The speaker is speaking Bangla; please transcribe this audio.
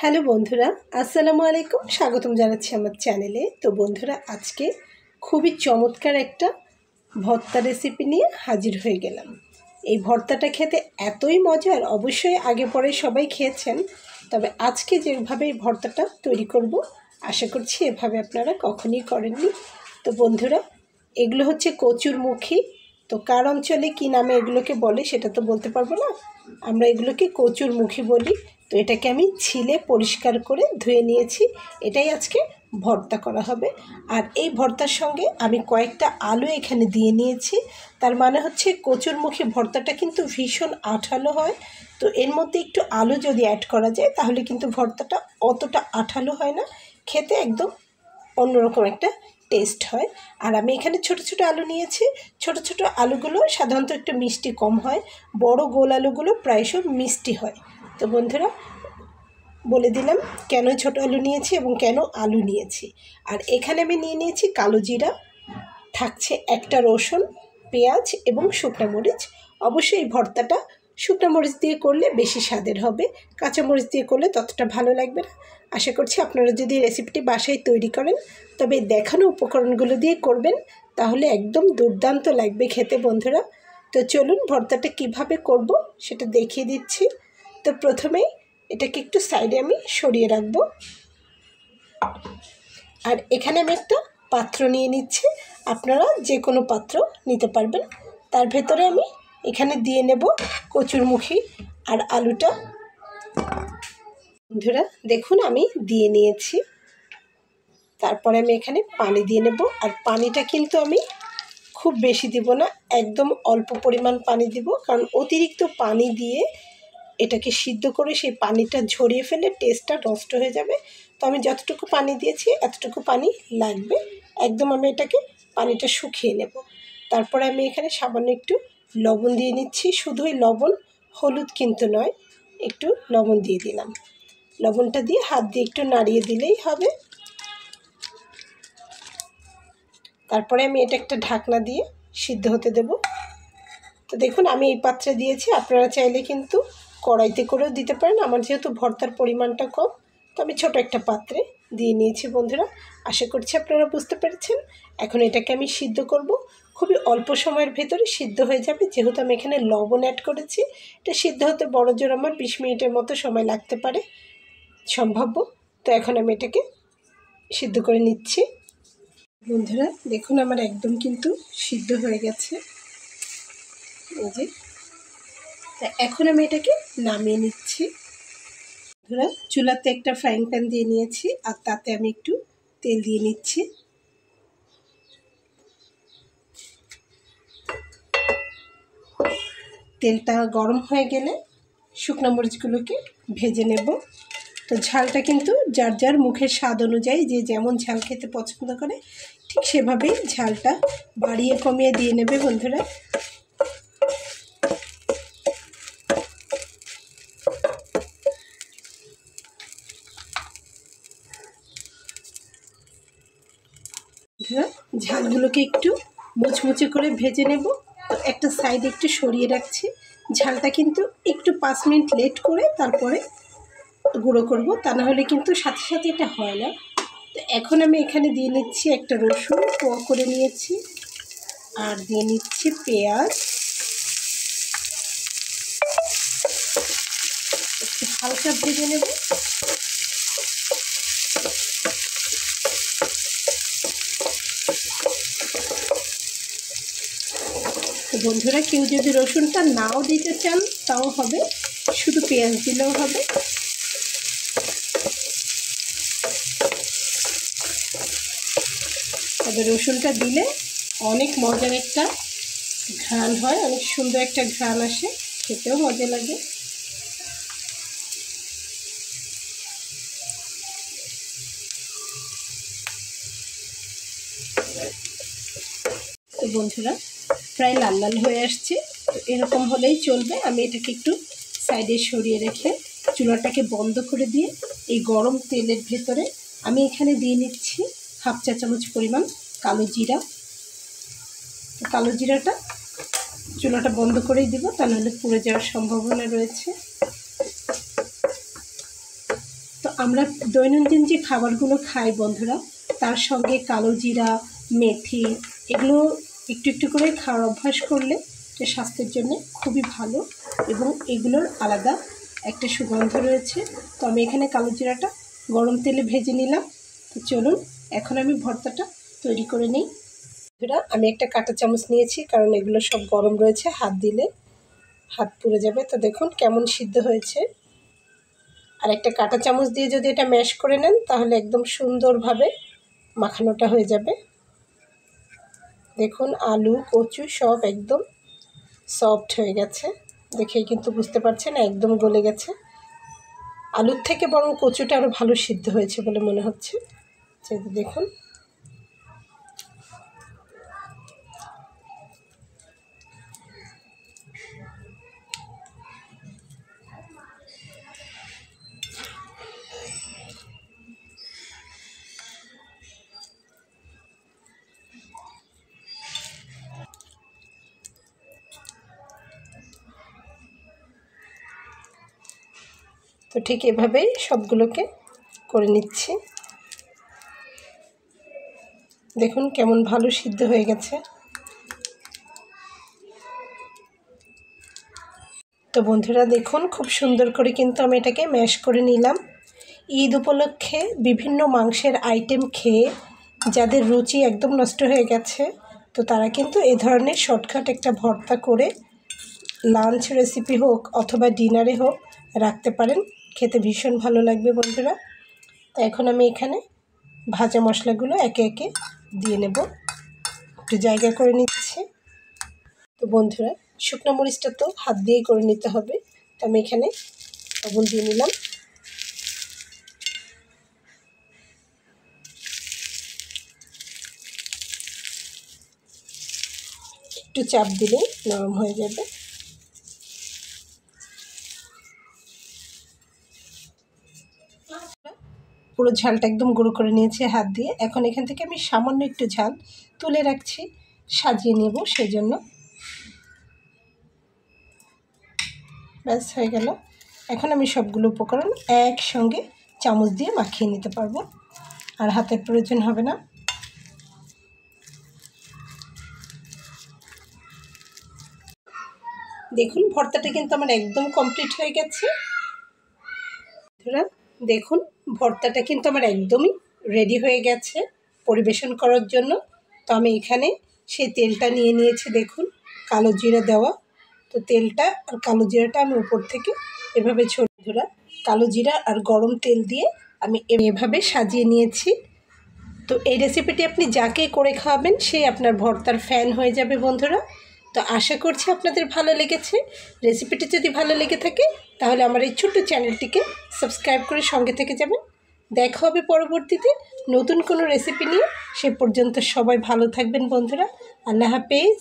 হ্যালো বন্ধুরা, আসসালামু আলাইকুম। স্বাগতম জানাচ্ছি আমার চ্যানেলে। তো বন্ধুরা, আজকে খুবই চমৎকার একটা ভর্তা রেসিপি নিয়ে হাজির হয়ে গেলাম। এই ভর্তাটা খেতে এতই মজার, অবশ্যই আগে পরে সবাই খেয়েছেন, তবে আজকে যেভাবে এই ভর্তাটা তৈরি করব আশা করছি এভাবে আপনারা কখনই করেননি। তো বন্ধুরা, এগুলো হচ্ছে কচুরমুখী। তো কার অঞ্চলে কী নামে এগুলোকে বলে সেটা তো বলতে পারবো না, আমরা এগুলোকে কচুরমুখী বলি। তো এটাকে আমি ছিলে পরিষ্কার করে ধুয়ে নিয়েছি, এটাই আজকে ভর্তা করা হবে। আর এই ভর্তার সঙ্গে আমি কয়েকটা আলু এখানে দিয়ে নিয়েছি। তার মানে হচ্ছে কচুরমুখী ভর্তাটা কিন্তু ভীষণ আঠালো হয়। তো এর মধ্যে একটু আলু যদি অ্যাড করা যায় তাহলে কিন্তু ভর্তাটা অতটা আঠালো হয় না, খেতে একদম অন্যরকম একটা টেস্ট হয়। আর আমি এখানে ছোট ছোট আলু নিয়েছি। ছোট ছোট আলুগুলো সাধারণত একটু মিষ্টি কম হয়, বড় গোল আলুগুলো প্রায় সব মিষ্টি হয়। তো বন্ধুরা, বলে দিলাম কেন ছোট আলু নিয়েছি এবং কেন আলু নিয়েছি। আর এখানে আমি নিয়ে নিয়েছি কালো জিরা, থাকছে একটা রসুন, পেঁয়াজ এবং শুকনো মরিচ। অবশ্যই এই ভর্তাটা শুকনো মরিচ দিয়ে করলে বেশি স্বাদের হবে, কাঁচা মরিচ দিয়ে করলে ততটা ভালো লাগবে না। আশা করছি আপনারা যদি রেসিপিটি বাসায় তৈরি করেন তবে দেখানো উপকরণগুলো দিয়ে করবেন, তাহলে একদম দুর্দান্ত লাগবে খেতে বন্ধুরা। তো চলুন ভর্তাটা কিভাবে করব সেটা দেখিয়ে দিচ্ছি। তো প্রথমেই এটাকে একটু সাইডে আমি সরিয়ে রাখবো। আর এখানে আমি একটা পাত্র নিয়ে নিচ্ছি, আপনারা যে কোনো পাত্র নিতে পারবেন। তার ভেতরে আমি এখানে দিয়ে নেব কচুরমুখী আর আলুটা। বন্ধুরা দেখুন, আমি দিয়ে নিয়েছি। তারপরে আমি এখানে পানি দিয়ে নেব। আর পানিটা কিন্তু আমি খুব বেশি দিব না, একদম অল্প পরিমাণ পানি দিব, কারণ অতিরিক্ত পানি দিয়ে এটাকে সিদ্ধ করে সেই পানিটা ঝরিয়ে ফেলে টেস্টটা নষ্ট হয়ে যাবে। তো আমি যতটুকু পানি দিয়েছি এতটুকু পানি লাগবে, একদম আমি এটাকে পানিটা শুকিয়ে নেব। তারপরে আমি এখানে সামান্য একটু লবণ দিয়ে নিচ্ছি, শুধুই লবণ, হলুদ কিন্তু নয়, একটু লবণ দিয়ে দিলাম। লবণটা দিয়ে হাত দিয়ে একটু নাড়িয়ে দিলেই হবে। তারপরে আমি এটা একটা ঢাকনা দিয়ে সিদ্ধ হতে দেব। তো দেখুন, আমি এই পাত্রে দিয়েছি, আপনারা চাইলে কিন্তু কড়াইতে করেও দিতে পারেন। আমার যেহেতু ভর্তার পরিমাণটা কম, তো আমি ছোটো একটা পাত্রে দিয়ে নিয়েছি বন্ধুরা। আশা করছি আপনারা বুঝতে পেরেছেন। এখন এটাকে আমি সিদ্ধ করব, খুবই অল্প সময়ের ভেতরে সিদ্ধ হয়ে যাবে, যেহেতু আমি এখানে লবণ অ্যাড করেছি। এটা সিদ্ধ হতে বড়জোর আমার 20 মিনিটের মতো সময় লাগতে পারে সম্ভাব্য। তো এখন আমি এটাকে সিদ্ধ করে নিচ্ছি। বন্ধুরা দেখুন, আমার একদম কিন্তু সিদ্ধ হয়ে গেছে, এই যে। তা এখন আমি এটাকে নামিয়ে নিচ্ছি। বন্ধুরা, চুলাতে একটা ফ্রাইং প্যান দিয়ে নিয়েছি, আর তাতে আমি একটু তেল দিয়ে নিচ্ছি। তেলটা গরম হয়ে গেলে শুকনো মরিচগুলোকে ভেজে নেব। তো ঝালটা কিন্তু যার যার মুখের স্বাদ অনুযায়ী, যে যেমন ঝাল খেতে পছন্দ করে ঠিক সেভাবেই ঝালটা বাড়িয়ে কমিয়ে দিয়ে নেবে বন্ধুরা। ঝালগুলোকে একটু মুচমুচে করে ভেজে নেব। তো একটা সাইডে একটু সরিয়ে রাখছি। ঝালটা কিন্তু একটু 5 মিনিট লেট করে তারপরে গুঁড়ো করব, তা না হলে কিন্তু সাথে সাথে এটা হয় না। তো এখন আমি এখানে দিয়ে নিচ্ছি একটা রসুন কোয়া করে নিয়েছি, আর দিয়ে নিচ্ছি পেঁয়াজ। একটু হালকা ভেজে নেব। তো বন্ধুরা, কেউ যদি রসুনটা নাও দিতে চান তাও হবে, শুধু পেঁয়াজ দিলেও হবে। তবে রসুনটা দিলে অনেক মজার একটা ঘ্রাণ হয়, অনেক সুন্দর একটা ঘ্রাণ আসে, খেতেও মজা লাগে। তো বন্ধুরা, প্রায় লাল লাল হয়ে আসছে। তো এরকম হলেই চলবে। আমি এটাকে একটু সাইডে সরিয়ে রেখে চুলাটাকে বন্ধ করে দিয়ে এই গরম তেলের ভেতরে আমি এখানে দিয়ে নিচ্ছি হাফ চা চামচ পরিমাণ কালো জিরা। কালো জিরাটা চুলাটা বন্ধ করেই দিব, তা নাহলে পুড়ে যাওয়ার সম্ভাবনা রয়েছে। তো আমরা দৈনন্দিন যে খাবারগুলো খাই বন্ধুরা, তার সঙ্গে কালো জিরা, মেথি এগুলো একটু একটু করে খাওয়ার অভ্যাস করলে এটা স্বাস্থ্যের জন্য খুবই ভালো এবং এগুলোর আলাদা একটা সুগন্ধ রয়েছে। তো আমি এখানে কালো জিরাটা গরম তেলে ভেজে নিলাম। তো চলুন এখন আমি ভর্তাটা তৈরি করে নিই। বন্ধুরা, আমি একটা কাঁটা চামচ নিয়েছি, কারণ এগুলো সব গরম রয়েছে, হাত দিলে হাত পুড়ে যাবে। তো দেখুন কেমন সিদ্ধ হয়েছে। আর একটা কাঁটা চামচ দিয়ে যদি এটা ম্যাশ করে নেন তাহলে একদম সুন্দরভাবে মাখানোটা হয়ে যাবে। দেখুন আলু কচু সব একদম সফট হয়ে গেছে, দেখেই কিন্তু বুঝতে পারছেন একদম গলে গেছে। আলুর থেকে বরং কচুটা আরও ভালো সিদ্ধ হয়েছে বলে মনে হচ্ছে। দেখুন তো ঠিক এভাবেই সবগুলোকে করে নিচ্ছি। দেখুন কেমন ভালো সিদ্ধ হয়ে গেছে। তো বন্ধুরা দেখুন খুব সুন্দর করে কিন্তু আমি এটাকে ম্যাশ করে নিলাম। ঈদ উপলক্ষে বিভিন্ন মাংসের আইটেম খেয়ে যাদের রুচি একদম নষ্ট হয়ে গেছে, তো তারা কিন্তু এ ধরনের শর্টকাট একটা ভর্তা করে লাঞ্চ রেসিপি হোক অথবা ডিনারে হোক রাখতে পারেন, খেতে ভীষণ ভালো লাগবে বন্ধুরা। তো এখন আমি এখানে ভাজা মশলাগুলো একে একে দিয়ে নেব, একটু জায়গা করে নিচ্ছি। তো বন্ধুরা শুকনো মরিচটা তো হাত দিয়েই করে নিতে হবে। তো আমি এখানে লবণ দিয়ে নিলাম। একটু চাপ দিলেই নরম হয়ে যাবে। পুরো ঝালটা একদম গুঁড়ো করে নিয়েছি হাত দিয়ে। এখন এখান থেকে আমি সামান্য একটু ঝাল তুলে রাখছি, সাজিয়ে নেব সেই জন্য। ব্যাস হয়ে গেল। এখন আমি সবগুলো উপকরণ একসঙ্গে চামচ দিয়ে মাখিয়ে নিতে পারবো, আর হাতের প্রয়োজন হবে না। দেখুন ভর্তাটা কিন্তু আমার একদম কমপ্লিট হয়ে গেছে। দেখুন ভর্তাটা কিন্তু আমার একদমই রেডি হয়ে গেছে পরিবেশন করার জন্য। তো আমি এখানে সেই তেলটা নিয়ে নিয়েছি, দেখুন কালো জিরা দেওয়া। তো তেলটা আর কালো জিরাটা আমি উপর থেকে এভাবে বন্ধুরা কালো জিরা আর গরম তেল দিয়ে আমি এভাবে সাজিয়ে নিয়েছি। তো এই রেসিপিটি আপনি যাকে করে খাওয়াবেন সে আপনার ভর্তার ফ্যান হয়ে যাবে বন্ধুরা। তো আশা করছি আপনাদের ভালো লেগেছে। রেসিপিটি যদি ভালো লেগে থাকে তাহলে আমার এই ছোট্ট চ্যানেলটিকে সাবস্ক্রাইব করে সঙ্গে থেকে যাবেন। দেখা হবে পরবর্তীতে নতুন কোনো রেসিপি নিয়ে। সে পর্যন্ত সবাই ভালো থাকবেন বন্ধুরা। আল্লাহ হাফেজ।